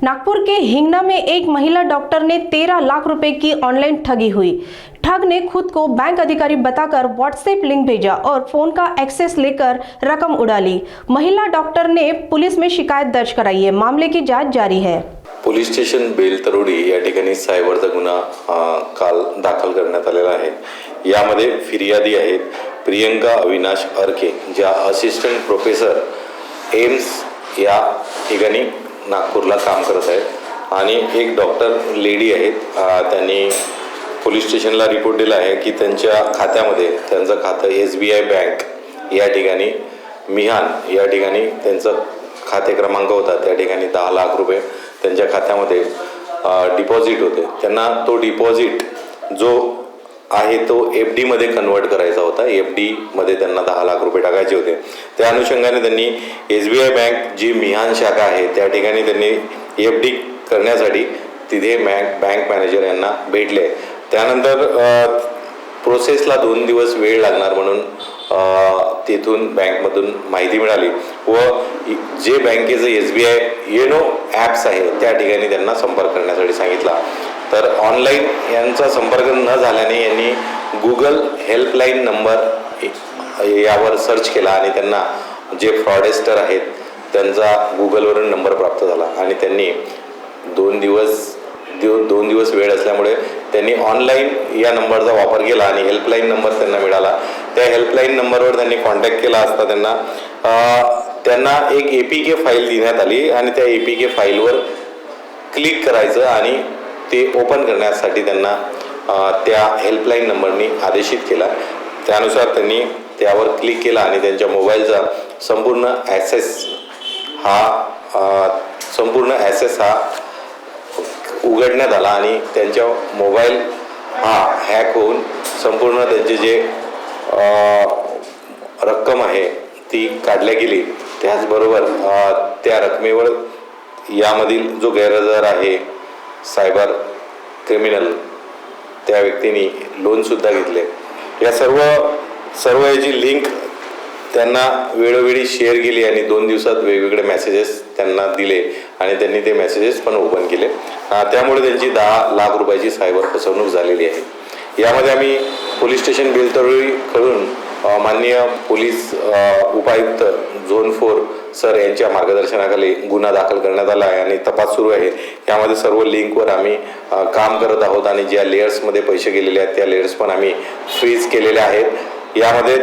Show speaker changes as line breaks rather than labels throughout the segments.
नागपुर के हिंगना में एक महिला डॉक्टर ने 13 लाख रुपए की ऑनलाइन ठगी हुई। ठग ने खुद को बैंक अधिकारी बताकर व्हाट्सएप लिंक भेजा और फोन का एक्सेस लेकर रकम उड़ा ली। महिला डॉक्टर ने पुलिस में शिकायत दर्ज कराई है। मामले की जांच जारी है।
पोलीस स्टेशन बेलतरोडी या ठिकाणी सायबरचा गुन्हा काल दाखल करण्यात आलेला आहे। यामध्ये फिर्यादी आहेत प्रियंका अविनाश अर्के, ज्या असिस्टंट प्रोफेसर एम्स या ठिकाणी नागपूरला काम करत आहेत, आणि एक डॉक्टर लेडी आहेत। त्यांनी पोलीस स्टेशनला रिपोर्ट दिला आहे की त्यांच्या खात्यामध्ये, त्यांचं खातं SBI बँक या ठिकाणी मिहान या ठिकाणी त्यांचा खाते क्रमांक होता, त्या ठिकाणी 10 लाख रुपये त्यांच्या खात्यामध्ये डिपॉझिट होते। त्यांना तो डिपॉझिट जो आहे तो FD मध्ये कन्वर्ट करायचा होता। FD मध्ये त्यांना 10 लाख रुपये टाकायचे होते। त्या अनुषंगाने त्यांनी SBI बँक जी मिहान शाखा आहे त्या ठिकाणी त्यांनी FD करण्यासाठी तिथे बँक मॅनेजर यांना भेटले। त्यानंतर प्रोसेसला 2 दिवस वेळ लागणार म्हणून तेथून बँकमधून माहिती मिळाली व जे बँकेचं SBI येनो ॲप्स आहे त्या ठिकाणी त्यांना संपर्क करण्यासाठी सांगितला। तर ऑनलाईन यांचा संपर्क न झाल्याने यांनी गूगल हेल्पलाईन नंबर यावर सर्च केला आणि त्यांना जे फ्रॉडेस्टर आहेत त्यांचा गूगलवरून नंबर प्राप्त झाला आणि त्यांनी 2 दिवस वेळ असल्यामुळे त्यांनी ऑनलाईन या नंबरचा वापर केला आणि हेल्पलाईन नंबर त्यांना मिळाला। त्या हेल्पलाईन नंबरवर त्यांनी कॉन्टॅक्ट केला असता त्यांना एक APK फाईल देण्यात आली आणि त्या APK फाईलवर क्लिक करायचं आणि ते ओपन करण्यासाठी त्यांना त्या हेल्पलाईन नंबरनी आदेशित केला। त्यानुसार त्यांनी त्यावर क्लिक केला आणि त्यांच्या मोबाईलचा संपूर्ण ॲक्सेस हा उघडण्यात आला आणि त्यांच्या मोबाईल हा हॅक होऊन संपूर्ण त्यांचे जे रक्कम आहे ती काढल्या गेली। त्याचबरोबर त्या रकमेवर यामधील जो गैरहजर आहे सायबर क्रिमिनल त्या व्यक्तीने लोनसुद्धा घेतले। या सर्व याची लिंक त्यांना वेळोवेळी शेअर केली आणि 2 दिवसात वेगवेगळे मेसेजेस त्यांना दिले आणि त्यांनी ते मेसेजेस पण ओपन केले। त्यामुळे त्यांची 10 लाख रुपयाची सायबर फसवणूक झालेली आहे। यामध्ये आम्ही पोलीस स्टेशन बेलतरोडीकडून माननीय पोलीस उपायुक्त झोन 4 सर यांच्या मार्गदर्शनाखाली गुन्हा दाखल करण्यात आला आहे आणि तपास सुरू आहे। यामध्ये सर्व लिंकवर आम्ही काम करत आहोत आणि ज्या लेयर्समध्ये पैसे गेलेले आहेत त्या लेयर्स पण आम्ही फ्रीज केलेल्या आहेत। यामध्ये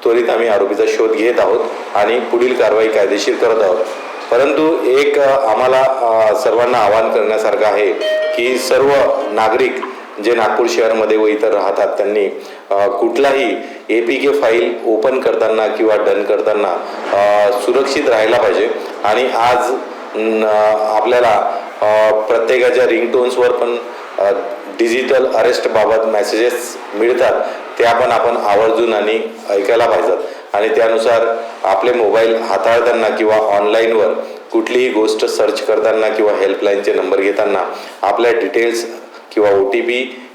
त्वरित आम्ही आरोपीचा शोध घेत आहोत आणि पुढील कारवाई कायदेशीर करत आहोत। परंतु एक आम्हाला सर्वांना आवाहन करण्यासारखं आहे की सर्व नागरिक जे नागपूर शहरामध्ये व इतर राहतात त्यांनी कुठलाही APK फाईल ओपन करताना किंवा डन करताना सुरक्षित राहायला पाहिजे। आणि आज आपल्याला प्रत्येकाच्या रिंगटोन्सवर पण डिजिटल अरेस्ट बाबत मेसेजेस मिळतात, त्या पण आपण आवर्जून आणि ऐकायला पाहिजेत आणि त्यानुसार आपले मोबाईल हाताळताना किंवा ऑनलाईनवर कुठलीही गोष्ट सर्च करताना किंवा हेल्पलाईनचे नंबर घेताना आपल्या डिटेल्स किंवा OTP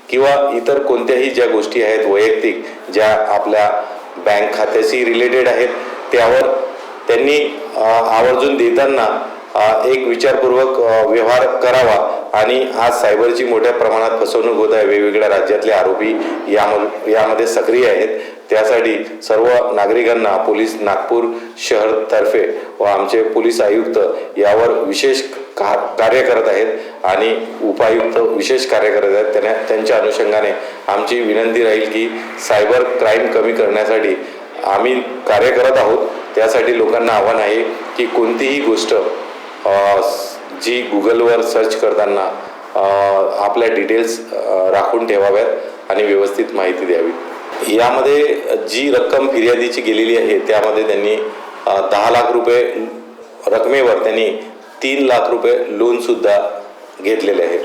किंवा इतर कोणत्याही ज्या गोष्टी आहेत वैयक्तिक ज्या आपल्या बँक खात्याशी रिलेटेड आहेत त्यावर त्यांनी आवर्जून देताना एक विचारपूर्वक व्यवहार करावा। आणि आज सायबरची मोठ्या प्रमाणात फसवणूक होत आहे। वेगवेगळ्या राज्यातले आरोपी यामध्ये सक्रिय आहेत। त्यासाठी सर्व नागरिकांना पोलीस नागपूर शहरतर्फे व आमचे पोलीस आयुक्त यावर विशेष कार्य करत आहेत आणि उपायुक्त विशेष कार्य करत आहेत। त्यांच्या अनुषंगाने आमची विनंती राहील की सायबर क्राईम कमी करण्यासाठी आम्ही कार्य करत आहोत। त्यासाठी लोकांना आव्हान आहे की कोणतीही गोष्ट जी गुगलवर सर्च करताना आपल्या डिटेल्स राखून ठेवाव्यात आणि व्यवस्थित माहिती द्यावी। यामध्ये जी रक्कम फिर्यादीची गेलेली आहे त्यामध्ये त्यांनी 10 लाख रुपये रकमेवर त्यांनी 3 लाख रुपये लोनसुद्धा घेतलेले आहे।